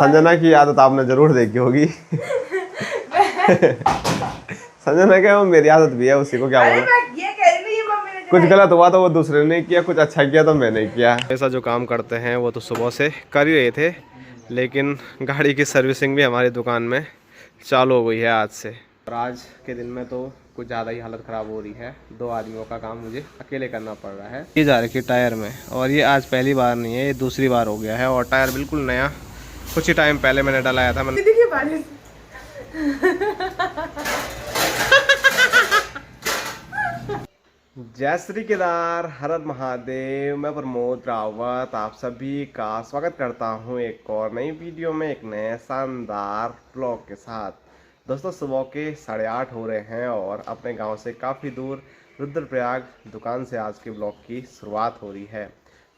संजना की आदत आपने जरूर देखी होगी। संजना क्या, वो मेरी आदत भी है, उसी को क्या बोलूं। कुछ गलत हुआ तो वो दूसरे ने किया, कुछ अच्छा किया तो मैंने किया। ऐसा जो काम करते हैं वो तो सुबह से कर ही रहे थे, लेकिन गाड़ी की सर्विसिंग भी हमारी दुकान में चालू हो गई है आज से। और आज के दिन में तो कुछ ज़्यादा ही हालत ख़राब हो रही है। 2 आदमियों का काम मुझे अकेले करना पड़ रहा है। ये जा रखी टायर में, और ये आज पहली बार नहीं है, ये दूसरी बार हो गया है। और टायर बिल्कुल नया, कुछ ही टाइम पहले मैंने डलाया था। जय श्री केदार, हर हर महादेव। मैं प्रमोद रावत आप सभी का स्वागत करता हूं एक और नई वीडियो में, एक नए शानदार ब्लॉग के साथ। दोस्तों, सुबह के 8:30 हो रहे हैं और अपने गांव से काफ़ी दूर रुद्रप्रयाग दुकान से आज के ब्लॉग की शुरुआत हो रही है।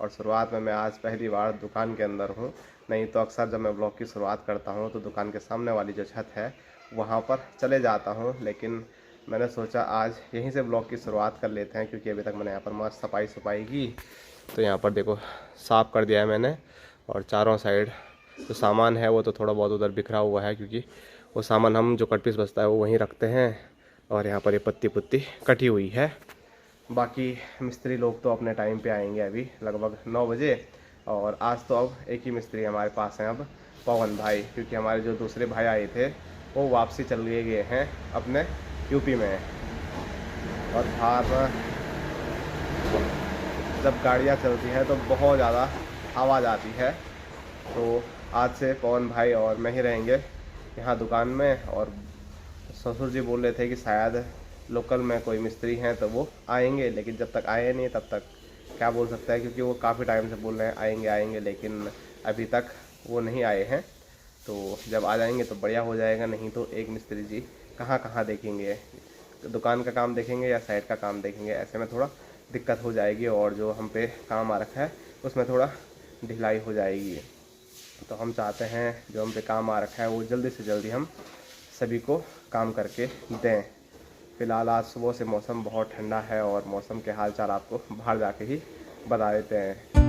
और शुरुआत में मैं आज पहली बार दुकान के अंदर हूं। नहीं तो अक्सर जब मैं ब्लॉग की शुरुआत करता हूं तो दुकान के सामने वाली जो छत है वहां पर चले जाता हूं, लेकिन मैंने सोचा आज यहीं से ब्लॉग की शुरुआत कर लेते हैं, क्योंकि अभी तक मैंने यहाँ पर मस्त सफाई की। तो यहाँ पर देखो साफ़ कर दिया है मैंने, और चारों साइड जो सामान है वो तो थोड़ा बहुत उधर बिखरा हुआ है, क्योंकि वो सामान हम जो कट पीस बचता है वो वहीं रखते हैं। और यहाँ पर ये पत्ती पुत्ती कटी हुई है। बाकी मिस्त्री लोग तो अपने टाइम पे आएंगे अभी लगभग 9 बजे। और आज तो अब एक ही मिस्त्री हमारे पास हैं, अब पवन भाई, क्योंकि हमारे जो दूसरे भाई आए थे वो वापसी चल गए हैं अपने यूपी में। और बाहर जब गाड़ियाँ चलती हैं तो बहुत ज़्यादा आवाज़ आती है। तो आज से पवन भाई और मैं ही रहेंगे यहाँ दुकान में। और ससुर जी बोल रहे थे कि शायद लोकल में कोई मिस्त्री हैं तो वो आएंगे, लेकिन जब तक आए नहीं तब तक क्या बोल सकता है, क्योंकि वो काफ़ी टाइम से बोल रहे हैं आएंगे आएंगे, लेकिन अभी तक वो नहीं आए हैं। तो जब आ जाएंगे तो बढ़िया हो जाएगा, नहीं तो एक मिस्त्री जी कहाँ कहाँ देखेंगे, दुकान का काम देखेंगे या साइड का काम देखेंगे, ऐसे में थोड़ा दिक्कत हो जाएगी। और जो हम पे काम आ रखा है उसमें थोड़ा ढिलाई हो जाएगी। तो हम चाहते हैं जो हम पे काम आ रखा है वो जल्दी से जल्दी हम सभी को काम करके दें। फ़िलहाल आज सुबह से मौसम बहुत ठंडा है और मौसम के हाल चाल आपको बाहर जाके ही बता देते हैं।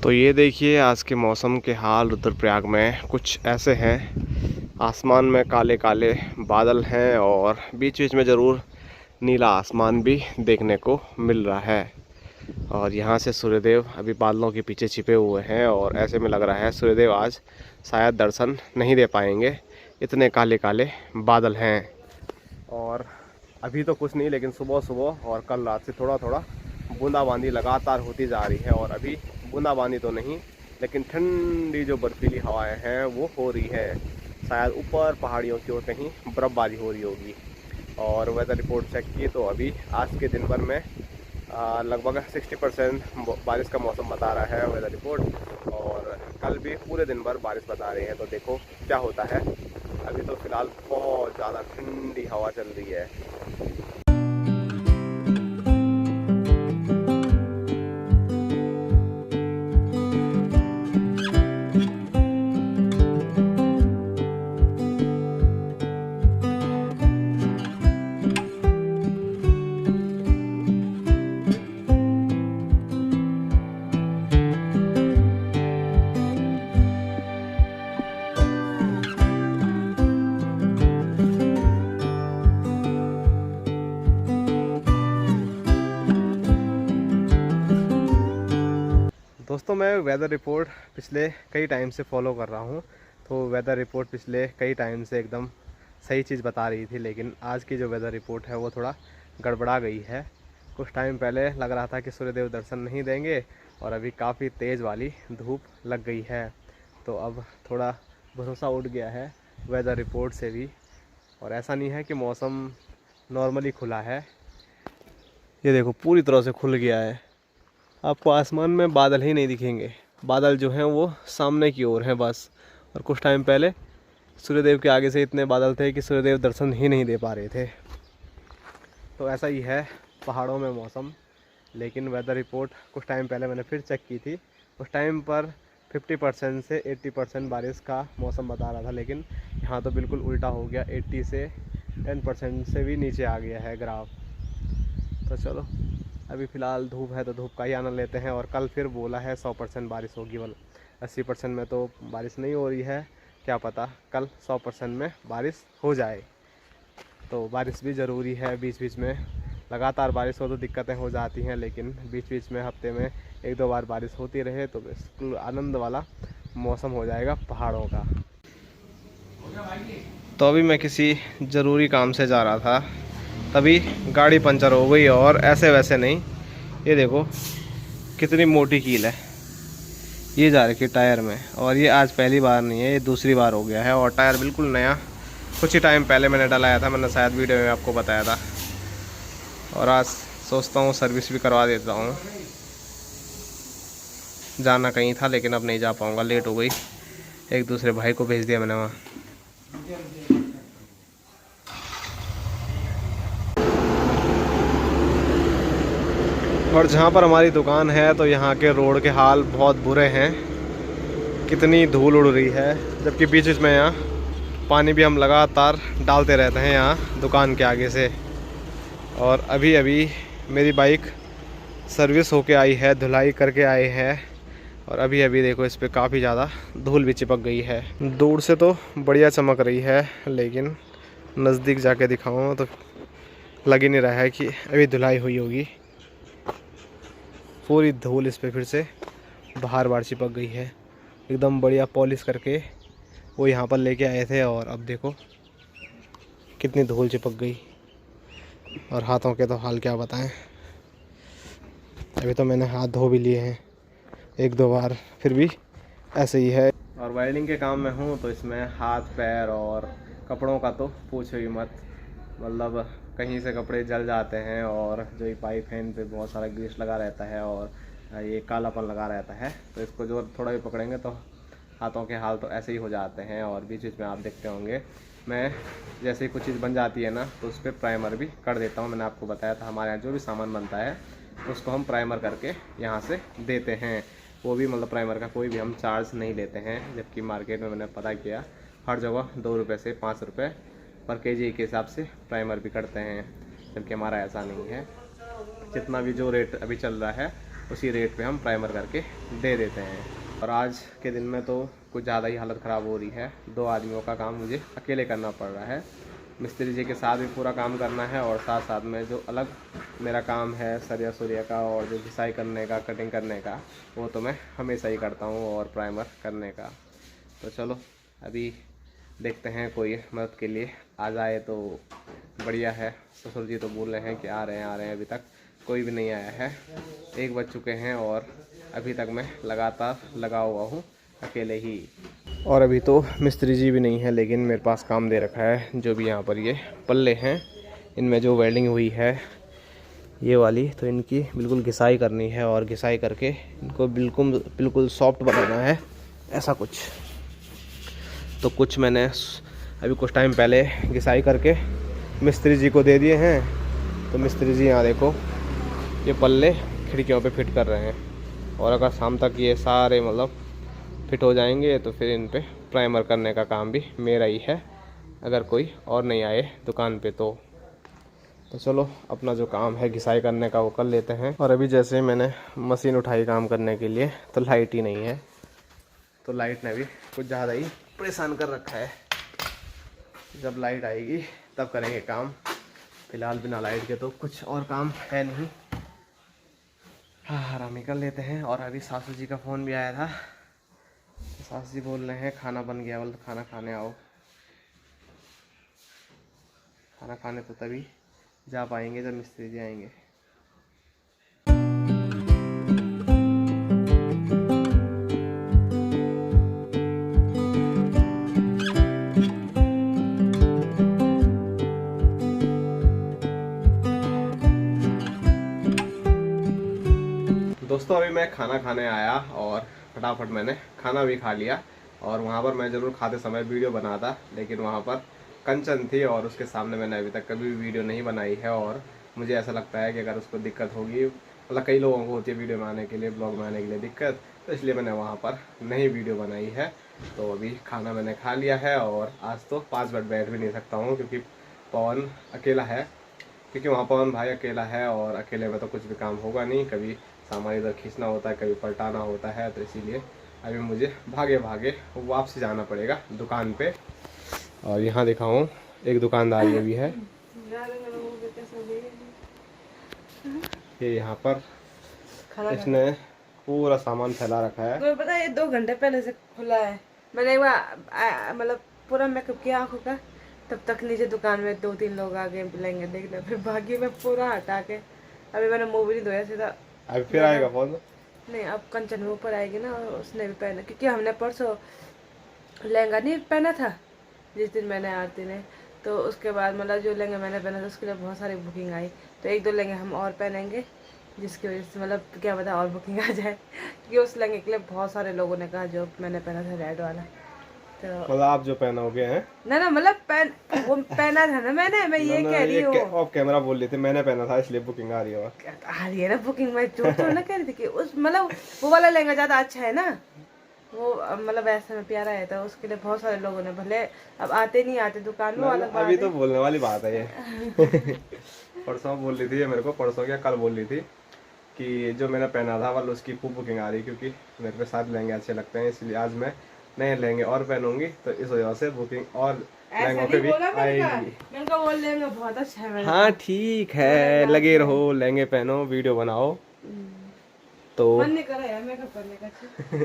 तो ये देखिए आज के मौसम के हाल रुद्रप्रयाग में कुछ ऐसे हैं। आसमान में काले काले बादल हैं और बीच बीच में ज़रूर नीला आसमान भी देखने को मिल रहा है। और यहाँ से सूर्यदेव अभी बादलों के पीछे छिपे हुए हैं, और ऐसे में लग रहा है सूर्यदेव आज शायद दर्शन नहीं दे पाएंगे, इतने काले काले बादल हैं। और अभी तो कुछ नहीं, लेकिन सुबह सुबह और कल रात से थोड़ा थोड़ा बूंदाबांदी लगातार होती जा रही है। और अभी बूंदाबांदी तो नहीं, लेकिन ठंडी जो बर्फीली हवाएं हैं वो हो रही है। शायद ऊपर पहाड़ियों की ओर कहीं बर्फ़बारी हो रही होगी। और वेदर रिपोर्ट चेक की तो अभी आज के दिन भर में लगभग 60% बारिश का मौसम बता रहा है वेदर रिपोर्ट। और कल भी पूरे दिन भर बारिश बता रही है, तो देखो क्या होता है। अभी तो फ़िलहाल बहुत ज़्यादा ठंडी हवा चल रही है। दोस्तों, मैं वेदर रिपोर्ट पिछले कई टाइम से फॉलो कर रहा हूँ। तो वेदर रिपोर्ट पिछले कई टाइम से एकदम सही चीज़ बता रही थी, लेकिन आज की जो वेदर रिपोर्ट है वो थोड़ा गड़बड़ा गई है। कुछ टाइम पहले लग रहा था कि सूर्यदेव दर्शन नहीं देंगे, और अभी काफ़ी तेज़ वाली धूप लग गई है। तो अब थोड़ा भरोसा उठ गया है वेदर रिपोर्ट से भी। और ऐसा नहीं है कि मौसम नॉर्मली खुला है, ये देखो पूरी तरह से खुल गया है। आपको आसमान में बादल ही नहीं दिखेंगे, बादल जो हैं वो सामने की ओर हैं बस। और कुछ टाइम पहले सूर्यदेव के आगे से इतने बादल थे कि सूर्यदेव दर्शन ही नहीं दे पा रहे थे। तो ऐसा ही है पहाड़ों में मौसम। लेकिन वेदर रिपोर्ट कुछ टाइम पहले मैंने फिर चेक की थी, उस टाइम पर 50% से 80% बारिश का मौसम बता रहा था, लेकिन यहाँ तो बिल्कुल उल्टा हो गया। 80 से 10% से भी नीचे आ गया है ग्राफ। तो चलो अभी फ़िलहाल धूप है तो धूप का ही आनंद लेते हैं। और कल फिर बोला है 100% बारिश होगी, बोल 80% में तो बारिश नहीं हो रही है, क्या पता कल 100% में बारिश हो जाए। तो बारिश भी ज़रूरी है, बीच बीच में लगातार बारिश हो तो दिक्कतें हो जाती हैं, लेकिन बीच बीच में हफ्ते में 1-2 बार बारिश होती रहे तो बिल्कुल आनंद वाला मौसम हो जाएगा पहाड़ों का। तो अभी मैं किसी ज़रूरी काम से जा रहा था, तभी गाड़ी पंचर हो गई। और ऐसे वैसे नहीं, ये देखो कितनी मोटी कील है, ये जा रखी टायर में। और ये आज पहली बार नहीं है, ये दूसरी बार हो गया है। और टायर बिल्कुल नया, कुछ ही टाइम पहले मैंने डलाया था, मैंने शायद वीडियो में आपको बताया था। और आज सोचता हूँ सर्विस भी करवा देता हूँ। जाना कहीं था लेकिन अब नहीं जा पाऊँगा, लेट हो गई। एक दूसरे भाई को भेज दिया मैंने वहाँ। और जहाँ पर हमारी दुकान है तो यहाँ के रोड के हाल बहुत बुरे हैं, कितनी धूल उड़ रही है। जबकि बीच बीच में यहाँ पानी भी हम लगातार डालते रहते हैं यहाँ दुकान के आगे से। और अभी अभी मेरी बाइक सर्विस होके आई है, धुलाई करके आए हैं। और अभी अभी देखो इस पर काफ़ी ज़्यादा धूल भी चिपक गई है। दूर से तो बढ़िया चमक रही है, लेकिन नज़दीक जाके दिखाऊँ तो लग ही नहीं रहा है कि अभी धुलाई हुई होगी। पूरी धूल इस पर फिर से बार बार चिपक गई है। एकदम बढ़िया पॉलिश करके वो यहाँ पर लेके आए थे, और अब देखो कितनी धूल चिपक गई। और हाथों के तो हाल क्या बताएं। अभी तो मैंने हाथ धो भी लिए हैं 1-2 बार, फिर भी ऐसे ही है। और वायरिंग के काम में हूँ तो इसमें हाथ पैर और कपड़ों का तो पूछो ही मत। मतलब कहीं से कपड़े जल जाते हैं, और जो ये पाइप है इन पे बहुत सारा ग्रीस लगा रहता है और ये कालापन लगा रहता है। तो इसको जो थोड़ा भी पकड़ेंगे तो हाथों के हाल तो ऐसे ही हो जाते हैं। और बीच बीच में आप देखते होंगे मैं जैसे ही कुछ चीज़ बन जाती है ना तो उस पर प्राइमर भी कर देता हूँ। मैंने आपको बताया था हमारे यहाँ जो भी सामान बनता है उसको हम प्राइमर करके यहाँ से देते हैं। वो भी मतलब प्राइमर का कोई भी हम चार्ज नहीं लेते हैं, जबकि मार्केट में मैंने पता किया हर जगह 2 रुपये से 5 रुपये पर केजी के हिसाब से प्राइमर भी करते हैं। जबकि हमारा ऐसा नहीं है, जितना भी जो रेट अभी चल रहा है उसी रेट पे हम प्राइमर करके दे देते हैं। और आज के दिन में तो कुछ ज़्यादा ही हालत ख़राब हो रही है। 2 आदमियों का काम मुझे अकेले करना पड़ रहा है। मिस्त्री जी के साथ भी पूरा काम करना है, और साथ साथ में जो अलग मेरा काम है सरिया सुरिया का और जो घिसाई करने का, कटिंग करने का, वो तो मैं हमेशा ही करता हूँ, और प्राइमर करने का। तो चलो अभी देखते हैं कोई मदद के लिए आ जाए तो बढ़िया है। ससुर जी तो बोल रहे हैं कि आ रहे हैं, अभी तक कोई भी नहीं आया है। 1 बज चुके हैं और अभी तक मैं लगातार लगा हुआ हूँ अकेले ही। और अभी तो मिस्त्री जी भी नहीं है, लेकिन मेरे पास काम दे रखा है। जो भी यहाँ पर ये पल्ले हैं इनमें जो वेल्डिंग हुई है ये वाली, तो इनकी बिल्कुल घिसाई करनी है, और घिसाई करके इनको बिल्कुल सॉफ्ट बनाना है, ऐसा कुछ। तो कुछ मैंने अभी कुछ टाइम पहले घिसाई करके मिस्त्री जी को दे दिए हैं। तो मिस्त्री जी यहाँ देखो ये पल्ले खिड़कियों पे फिट कर रहे हैं, और अगर शाम तक ये सारे मतलब फिट हो जाएंगे तो फिर इन पे प्राइमर करने का काम भी मेरा ही है, अगर कोई और नहीं आए दुकान पे तो चलो अपना जो काम है घिसाई करने का वो कर लेते हैं। और अभी जैसे मैंने मशीन उठाई काम करने के लिए तो लाइट ही नहीं है, तो लाइट ने भी कुछ ज़्यादा ही परेशान कर रखा है। जब लाइट आएगी तब करेंगे काम, फिलहाल बिना लाइट के तो कुछ और काम है नहीं। हाँ आराम ही कर लेते हैं। और अभी सासू जी का फ़ोन भी आया था, सासू जी बोल रहे हैं खाना बन गया, बोल खाना खाने आओ। खाना खाने तो तभी जा पाएंगे जब मिस्त्री जी आएंगे। दोस्तों अभी मैं खाना खाने आया और फटाफट मैंने खाना भी खा लिया। और वहाँ पर मैं ज़रूर खाते समय वीडियो बनाता, लेकिन वहाँ पर कंचन थी और उसके सामने मैंने अभी तक कभी भी वीडियो नहीं बनाई है। और मुझे ऐसा लगता है कि अगर उसको दिक्कत होगी, मतलब कई लोगों को होती है वीडियो में आने के लिए, ब्लॉग में आने के लिए दिक्कत, तो इसलिए मैंने वहाँ पर नई वीडियो बनाई है। तो अभी खाना मैंने खा लिया है और आज तो 5 मिनट बैठ भी नहीं सकता हूँ क्योंकि पवन अकेला है, क्योंकि वहाँ पवन भाई अकेला है और अकेले में तो कुछ भी काम होगा नहीं, कभी सामान इधर खींचना होता है, कभी पलटाना होता है। तो इसीलिए अभी मुझे भागे भागे वापस जाना पड़ेगा दुकान पे। और यहाँ दिखाऊँ, एक दुकानदार ये भी है, ये यहाँ पर इसने पूरा सामान फैला रखा है। तो पता है ये 2 घंटे पहले से खुला है। मैंने एक बार मतलब पूरा मेकअप किया आंखों का, तब तक नीचे दुकान में 2-3 लोग आ गए लेंगे देखने, फिर भागी में पूरा हटा के अभी मैंने मुंह भी नहीं धोया सीधा। अभी फिर आएगा फोन? नहीं, अब कंचन वो ऊपर आएगी ना, और उसने भी पहना, क्योंकि हमने परसों लहंगा नहीं पहना था जिस दिन मैंने आरती ने, तो उसके बाद मतलब जो लहंगा मैंने पहना था उसके लिए बहुत सारी बुकिंग आई, तो 1-2 लहंगे हम और पहनेंगे, जिसकी वजह से मतलब क्या पता और बुकिंग आ जाए, क्योंकि उस लहंगे के लिए बहुत सारे लोगों ने कहा जो मैंने पहना था रेड वाला। तो मतलब आप जो पहनोगे हैं ना मतलब वो पहना था ना मैंने, मैं ये कह रही हूँ। ऑफ कैमरा बोल रही थी मैंने पहना था इसलिए बुकिंग आ रही है। आ रही है ना बुकिंग, मैं झूठ थोड़ा ना कह रही थी कि उस मतलब वो वाला लहंगा ज्यादा अच्छा है ना, वो मतलब वैसे में प्यारा है, तो उसके लिए बहुत सारे लोगों ने, भले अब आते नहीं आते दुकान में अलग बात अभी है। तो बोलने वाली बात है ये। परसों बोल रही थी ये मेरे को, परसों क्या कल बोल रही थी कि जो मैंने पहना था वाला उसकी बुकिंग आ रही, क्योंकि मेरे को सारे लहंगे अच्छे लगते हैं, इसलिए आज मैं नए लहंगे और पहनूंगी, तो इस वजह से बुकिंग और लहंगों पे भी आएगी। मैंने वो लहंगा बहुत अच्छा है। हाँ ठीक है, लगे रहो, लहंगे पहनो, वीडियो बनाओ। तो मन नहीं कर रहा है मेकअप करने का,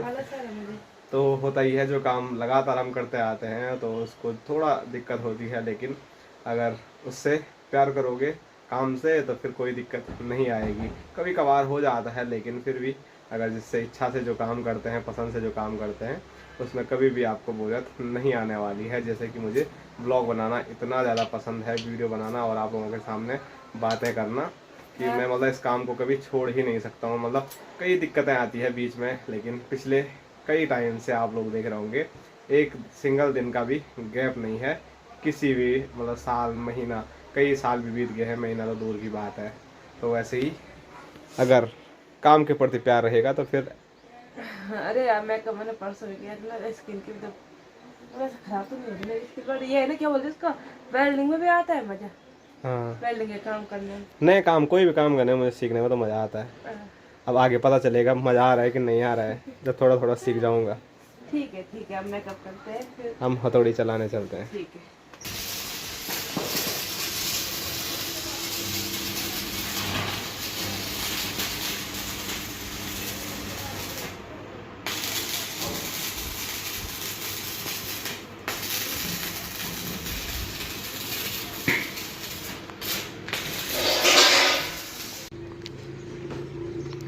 आलस आ रहा है मुझे। तो होता ही है, जो काम लगातार हम करते आते हैं तो उसको थोड़ा दिक्कत होती है, लेकिन अगर उससे प्यार करोगे काम से तो फिर कोई दिक्कत नहीं आएगी। कभी कभार हो जाता है, लेकिन फिर भी अगर जिससे इच्छा से जो काम करते हैं, पसंद से जो काम करते हैं, उसमें कभी भी आपको बोरियत नहीं आने वाली है। जैसे कि मुझे ब्लॉग बनाना इतना ज़्यादा पसंद है, वीडियो बनाना और आप लोगों के सामने बातें करना, कि मैं मतलब इस काम को कभी छोड़ ही नहीं सकता हूँ। मतलब कई दिक्कतें आती है बीच में, लेकिन पिछले कई टाइम से आप लोग देख रहे होंगे एक सिंगल दिन का भी गैप नहीं है, किसी भी मतलब साल महीना, कई साल भी बीत गए हैं, महीना तो दूर की बात है। तो वैसे ही अगर काम के प्रति प्यार रहेगा तो फिर अरे यार मेकअप मैंने परसों भी किया था, स्किन की तो वैसे खराब तो नहीं होगी मेरी स्किन, पर ये है ना क्या बोलते हैं इसका, वेल्डिंग में भी आता है मजा। हाँ, वेल्डिंग के काम करने में, नए काम, कोई भी काम करने में मुझे सीखने में तो मज़ा आता है। अब आगे पता चलेगा मज़ा आ रहा है कि नहीं आ रहा है, जब थोड़ा थोड़ा सीख जाऊंगा। ठीक है, अब मेकअप करते हैं फिर हम हथौड़ी चलाने चलते हैं। ठीक है।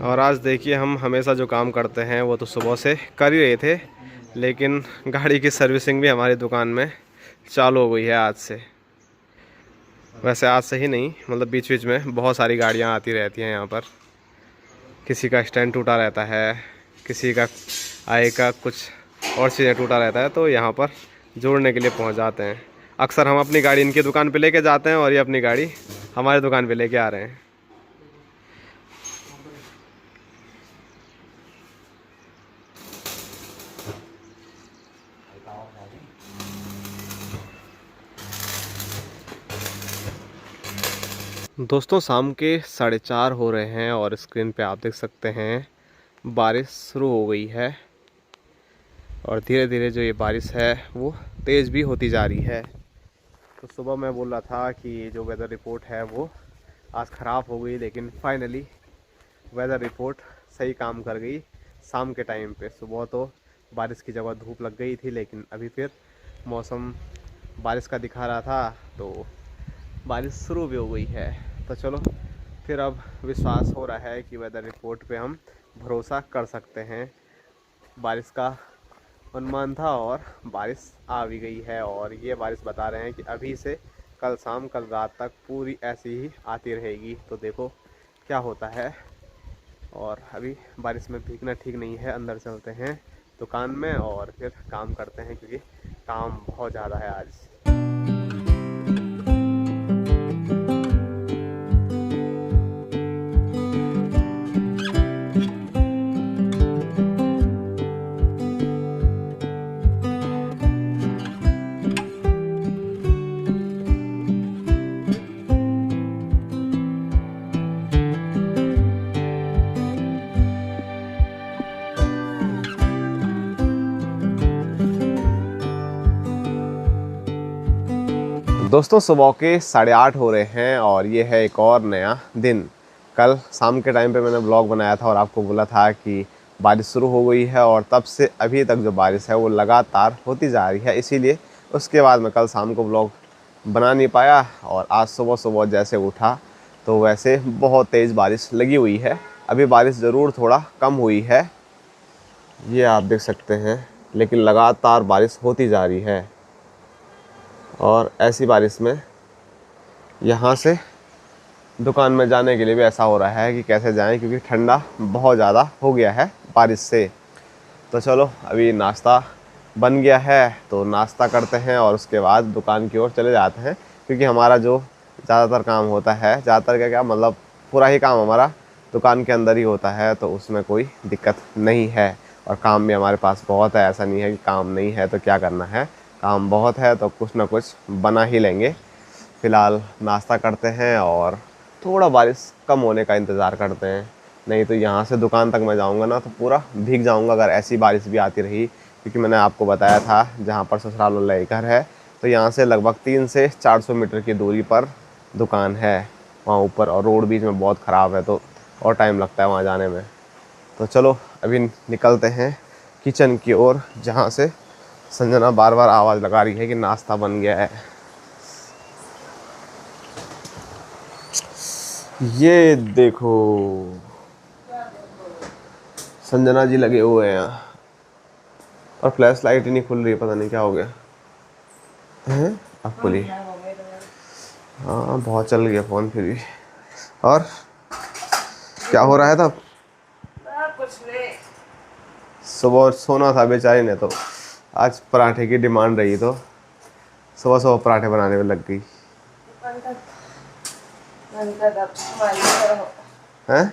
और आज देखिए, हम हमेशा जो काम करते हैं वो तो सुबह से कर ही रहे थे, लेकिन गाड़ी की सर्विसिंग भी हमारी दुकान में चालू हो गई है आज से। वैसे आज से ही नहीं, मतलब बीच बीच में बहुत सारी गाड़ियां आती रहती हैं यहाँ पर। किसी का स्टैंड टूटा रहता है, किसी का आए का कुछ और चीज़ें टूटा रहता है, तो यहाँ पर जोड़ने के लिए पहुँच जाते हैं। अक्सर हम अपनी गाड़ी इनकी दुकान पे लेके जाते हैं और ये अपनी गाड़ी हमारी दुकान पे लेके आ रहे हैं। दोस्तों शाम के 4:30 हो रहे हैं और स्क्रीन पे आप देख सकते हैं बारिश शुरू हो गई है, और धीरे धीरे जो ये बारिश है वो तेज़ भी होती जा रही है। तो सुबह मैं बोल रहा था कि जो वेदर रिपोर्ट है वो आज ख़राब हो गई, लेकिन फाइनली वेदर रिपोर्ट सही काम कर गई। शाम के टाइम पे, सुबह तो बारिश की जगह धूप लग गई थी, लेकिन अभी फिर मौसम बारिश का दिखा रहा था, तो बारिश शुरू भी हो गई है। तो चलो फिर अब विश्वास हो रहा है कि वेदर रिपोर्ट पे हम भरोसा कर सकते हैं। बारिश का अनुमान था और बारिश आ भी गई है, और ये बारिश बता रहे हैं कि अभी से कल शाम, कल रात तक पूरी ऐसी ही आती रहेगी। तो देखो क्या होता है। और अभी बारिश में भीगना ठीक नहीं है, अंदर चलते हैं दुकान में और फिर काम करते हैं, क्योंकि काम बहुत ज़्यादा है आज। दोस्तों सुबह के 8:30 हो रहे हैं और ये है एक और नया दिन। कल शाम के टाइम पे मैंने ब्लॉग बनाया था और आपको बोला था कि बारिश शुरू हो गई है और तब से अभी तक जो बारिश है वो लगातार होती जा रही है, इसीलिए उसके बाद मैं कल शाम को ब्लॉग बना नहीं पाया। और आज सुबह सुबह जैसे उठा तो वैसे बहुत तेज़ बारिश लगी हुई है। अभी बारिश ज़रूर थोड़ा कम हुई है, ये आप देख सकते हैं, लेकिन लगातार बारिश होती जा रही है। और ऐसी बारिश में यहाँ से दुकान में जाने के लिए भी ऐसा हो रहा है कि कैसे जाएं, क्योंकि ठंडा बहुत ज़्यादा हो गया है बारिश से। तो चलो अभी नाश्ता बन गया है तो नाश्ता करते हैं और उसके बाद दुकान की ओर चले जाते हैं, क्योंकि हमारा जो ज़्यादातर काम होता है, ज़्यादातर क्या मतलब पूरा ही काम हमारा दुकान के अंदर ही होता है, तो उसमें कोई दिक्कत नहीं है। और काम भी हमारे पास बहुत है, ऐसा नहीं है कि काम नहीं है तो क्या करना है, काम बहुत है तो कुछ ना कुछ बना ही लेंगे। फ़िलहाल नाश्ता करते हैं और थोड़ा बारिश कम होने का इंतज़ार करते हैं, नहीं तो यहाँ से दुकान तक मैं जाऊँगा ना तो पूरा भीग जाऊँगा अगर ऐसी बारिश भी आती रही। क्योंकि मैंने आपको बताया था जहाँ पर ससुराल वाला घर है तो यहाँ से लगभग 300 से 400 मीटर की दूरी पर दुकान है वहाँ ऊपर, और रोड बीच में बहुत ख़राब है तो और टाइम लगता है वहाँ जाने में। तो चलो अभी निकलते हैं किचन की ओर, जहाँ से संजना बार बार आवाज़ लगा रही है कि नाश्ता बन गया है। ये देखो संजना जी लगे हुए हैं यहाँ, और फ्लैश लाइट ही नहीं खुल रही है, पता नहीं क्या हो गया है। अब खुली। हाँ बहुत चल गया फ़ोन फिर भी। और क्या हो रहा है तब? कुछ नहीं, सुबह सोना था बेचारी ने, तो आज पराठे की डिमांड रही तो सुबह सुबह पराठे बनाने में लग गई हैं।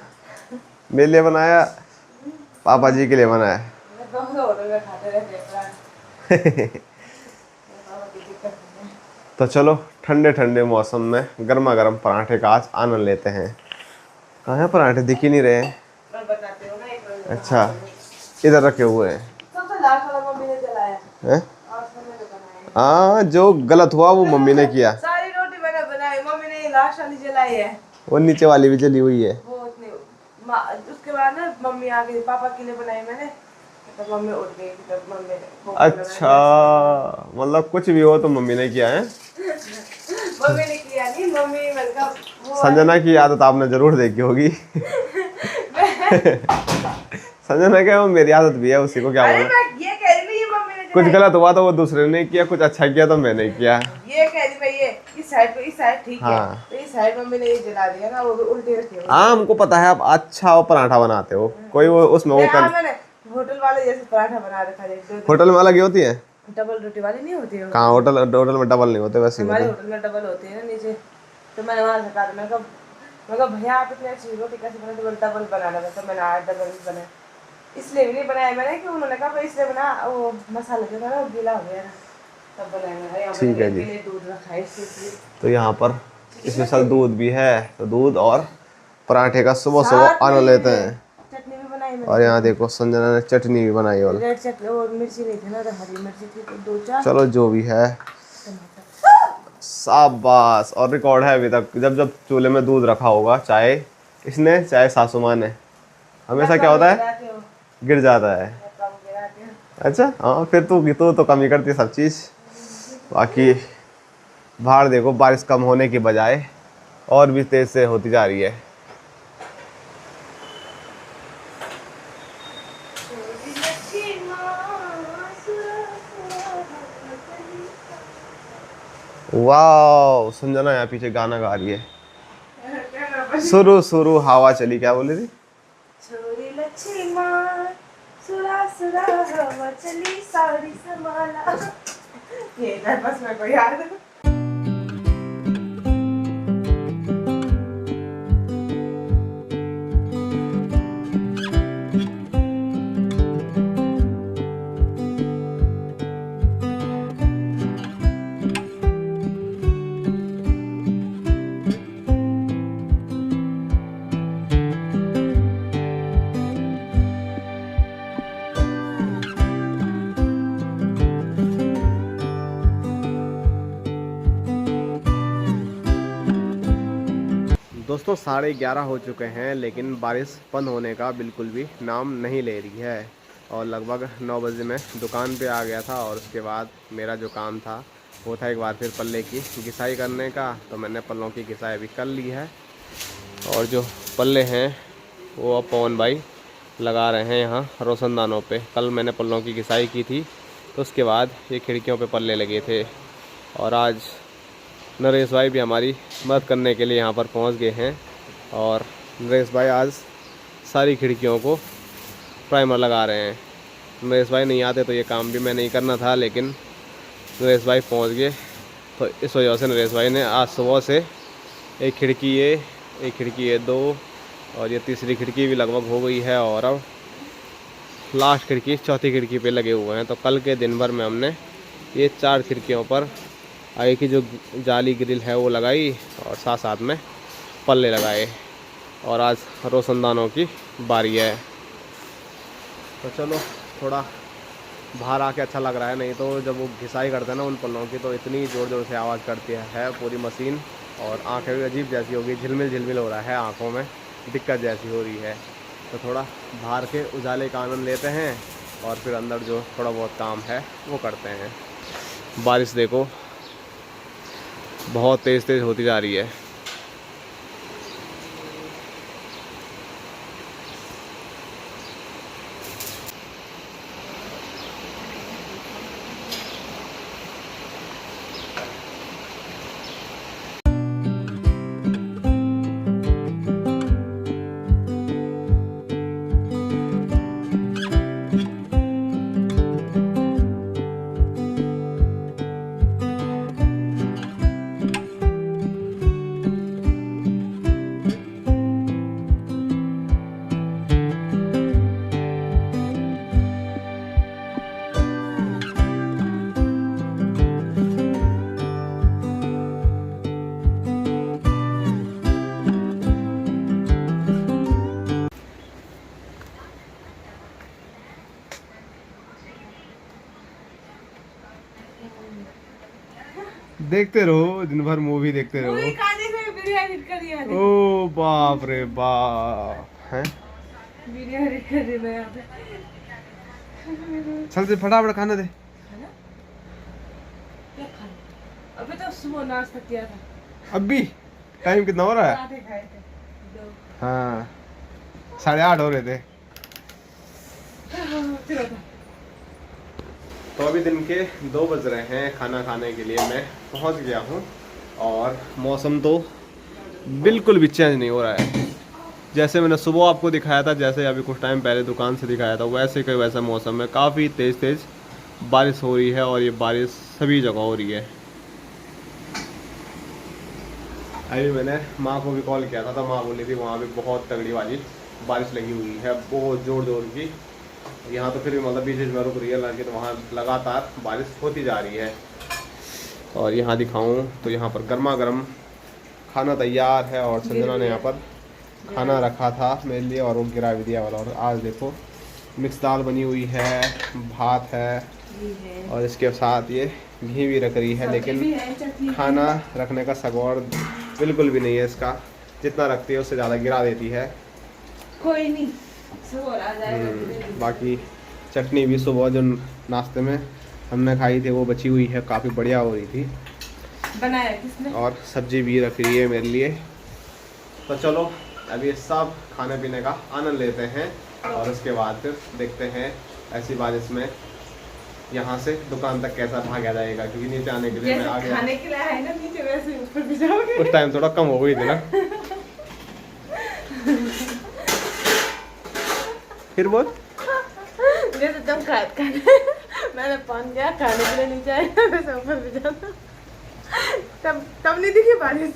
मेरे लिए बनाया, पापा जी के लिए बनाया। तो चलो ठंडे ठंडे मौसम में गर्मा गर्म पराठे का आज आनंद लेते हैं। कहाँ है पराठे, दिख ही नहीं रहे हैं। अच्छा इधर रखे हुए हैं। हाँ जो गलत हुआ वो मम्मी ने किया। सारी रोटी मैंने बनाई, मम्मी ने लास्ट वाली जलाई है। वो नीचे वाली भी जली हुई है। उसके बाद ना मम्मी आ गई, पापा के लिए बनाई मैंने, तो मम्मी उठ गई, तब मम्मी अच्छा मतलब कुछ भी हो तो मम्मी ने किया है। मम्मी ने किया नहीं, मम्मी मतलब संजना की आदत आपने जरूर देखी होगी। संजना क्या, वो मेरी आदत भी है, उसी को क्या बोलूं। ये कह रही ये मम्मी ने कुछ गलत हुआ तो वो दूसरे ने किया, कुछ अच्छा किया तो मैंने किया। ये कह रही भाई ये इस साइड पे, इस साइड ठीक हाँ। है, तो इस साइड मम्मी ने ये जला दिया ना, वो उल्टे रखे। हाँ हमको पता है आप अच्छा वो पराठा बनाते हो, कोई वो उसमें वो कर। मैंने होटल वाले जैसे पराठा बना रखा है। होटल में अलग ही होती है, डबल रोटी वाली नहीं होती है। कहाँ होटल में डबल नहीं होते वैसे ही हमारे होते। होटल में डबल होती है ना नीचे, तो मैंने वहाँ से कहा, मैं कहा भैया आप इतनी अच्छी रोटी कैसे बनाते, डबल बनाना था, तो मैंने आज डबल बनाया। इसलिए भी नहीं बनाया मैंने कि उन्होंने कहा इसलिए बना, वो मसाला जो था ना वो गीला हो गया ना, तब बनाया। ठीक है जी। दूध रखा है इसलिए। तो यहाँ पर स्पेशल दूध भी है, तो दूध और पराठे का सुबह सुबह आनंद लेते हैं। चटनी भी बनाई मैंने। और यहाँ देखो संजना ने चटनी भी बनाई, और रेड चटनी और मिर्ची नहीं थी ना, तो हरी मिर्ची थी, तो 2-4। चलो जो भी है शाबाश। और रिकॉर्ड है अभी तक, जब जब चूल्हे में दूध रखा होगा, चाहे इसने चाहे सासू माँ ने, हमेशा क्या होता है, गिर जाता है। अच्छा हाँ फिर तो कम ही करती है सब चीज़। बाकी बाहर देखो बारिश कम होने की बजाय और भी तेज़ से होती जा रही है। वाह संजना यहाँ पीछे गाना गा रही है। सुरु सुरु हवा चली, क्या बोल रही थी? छोरी लक्ष्मी सुरा सुरा हवा चली सारी संभाला। ये ना बस मेरे को याद है। दोस्तों 11:30 हो चुके हैं, लेकिन बारिश बंद होने का बिल्कुल भी नाम नहीं ले रही है। और लगभग 9 बजे मैं दुकान पे आ गया था और उसके बाद मेरा जो काम था वो था एक बार फिर पल्ले की घिसाई करने का। तो मैंने पल्लों की घिसाई अभी कर ली है और जो पल्ले हैं वो अब पवन भाई लगा रहे हैं यहाँ रोशनदानों पे। कल मैंने पल्लों की घिसाई की थी तो उसके बाद ये खिड़कियों पे पल्ले लगे थे और आज नरेश भाई भी हमारी मदद करने के लिए यहाँ पर पहुँच गए हैं। और नरेश भाई आज सारी खिड़कियों को प्राइमर लगा रहे हैं। नरेश भाई नहीं आते तो ये काम भी मैं नहीं करना था, लेकिन नरेश भाई पहुँच गए तो इस वजह से नरेश भाई ने आज सुबह से एक खिड़की ये 2 और ये तीसरी खिड़की भी लगभग हो गई है और अब लास्ट खिड़की चौथी खिड़की पे लगे हुए हैं। तो कल के दिन भर में हमने ये 4 खिड़कियों पर आगे की जो जाली ग्रिल है वो लगाई और साथ साथ में पल्ले लगाए और आज रोशनदानों की बारी है। तो चलो थोड़ा बाहर आके अच्छा लग रहा है, नहीं तो जब वो घिसाई करते हैं ना उन पल्लों की तो इतनी ज़ोर ज़ोर से आवाज़ करती है पूरी मशीन और आंखें भी अजीब जैसी हो गई, झिलमिल हो रहा है, आँखों में दिक्कत जैसी हो रही है। तो थोड़ा बाहर के उजाले का आनंद लेते हैं और फिर अंदर जो थोड़ा बहुत काम है वो करते हैं। बारिश देखो बहुत तेज़ होती जा रही है। देखते रहो, दिन भर मूवी देखते रहो। ओ बाप रे बाप हैं, चल से फटाफट खाना दे। अभी तो सुबह नाश्ता किया था। अभी टाइम कितना हो रहा है? हाँ 8:30 हो रहे थे। तो अभी दिन के 2 बज रहे हैं, खाना खाने के लिए मैं पहुंच गया हूं और मौसम तो बिल्कुल भी चेंज नहीं हो रहा है। जैसे मैंने सुबह आपको दिखाया था, जैसे अभी कुछ टाइम पहले दुकान से दिखाया था, वैसे का वैसा मौसम है। काफ़ी तेज़ बारिश हो रही है और ये बारिश सभी जगह हो रही है। अभी मैंने माँ को भी कॉल किया था तो माँ बोली थी वहाँ भी बहुत तगड़ी वाली बारिश लगी हुई है, बहुत ज़ोर की। यहाँ तो फिर भी मतलब बीच में रुक रही है, लगे तो वहाँ लगातार बारिश होती जा रही है। और यहाँ दिखाऊं तो यहाँ पर गर्मा गर्म खाना तैयार है और संजना ने यहाँ पर खाना रखा था मेरे लिए और वो गिरा भी दिया वाला। और आज देखो मिक्स दाल बनी हुई है, भात है और इसके साथ ये घी भी रख रही है, लेकिन खाना रखने का सगौर बिल्कुल भी नहीं है इसका। जितना रखती है उससे ज़्यादा गिरा देती है। कोई नहीं, सुबह आ जाएगा। बाकी चटनी भी सुबह जो नाश्ते में हमने खाई थी वो बची हुई है, काफ़ी बढ़िया हो रही थी। बनाया किसने? और सब्जी भी रख रही है मेरे लिए। तो चलो अभी सब खाने पीने का आनंद लेते हैं और उसके बाद फिर देखते हैं ऐसी बारिश में यहाँ से दुकान तक कैसा भागा जाएगा, क्योंकि नीचे आने के लिए मैं आ गया। खाने के लिए है ना नीचे, वैसे ऊपर भी जाओगे। उस टाइम थोड़ा कम हो गई थी ना। फिर बोल जैसे तुम खाने मैंने पान गया खाने के लिए नीचे आया, वैसे ऊपर भी जाना। तब नहीं दिखी बारिश।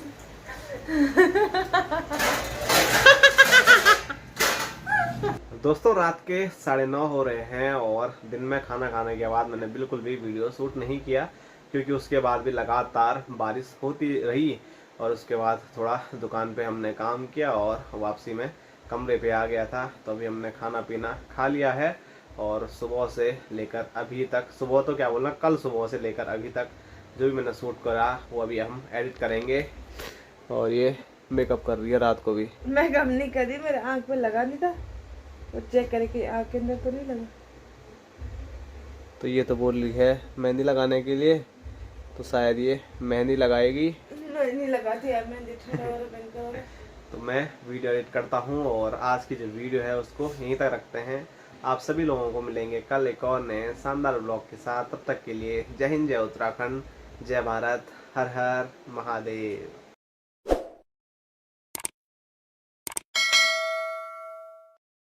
दोस्तों रात के 9:30 हो रहे हैं और दिन में खाना खाने के बाद मैंने बिल्कुल भी वीडियो शूट नहीं किया, क्योंकि उसके बाद भी लगातार बारिश होती रही। और उसके बाद थोड़ा दुकान पे हमने काम किया और वापसी में कमरे पे आ गया था। तो अभी हमने खाना पीना खा लिया है और सुबह से लेकर अभी तक, सुबह तो क्या बोलना, कल सुबह से लेकर अभी तक जो भी मैंने शूट करा वो अभी हम एडिट करेंगे। और ये मेकअप कर रही है रात को भी। मैं कम नहीं करी, मेरे आँख पे लगा नहीं था, वो चेक करे कि आँख के अंदर तो नहीं लगा। तो ये तो बोल रही है मेहंदी लगाने के लिए, तो शायद ये मेहंदी लगाएगी। मैं नहीं लगाती यार मेहंदी, छोटा वाला पेन करो। तो मैं वीडियो एडिट करता हूँ और आज की जो वीडियो है उसको यहीं तक रखते हैं। आप सभी लोगों को मिलेंगे कल एक और नए शानदार ब्लॉग के साथ। तब तक के लिए जय हिंद, जय उत्तराखंड, जय भारत, हर हर महादेव।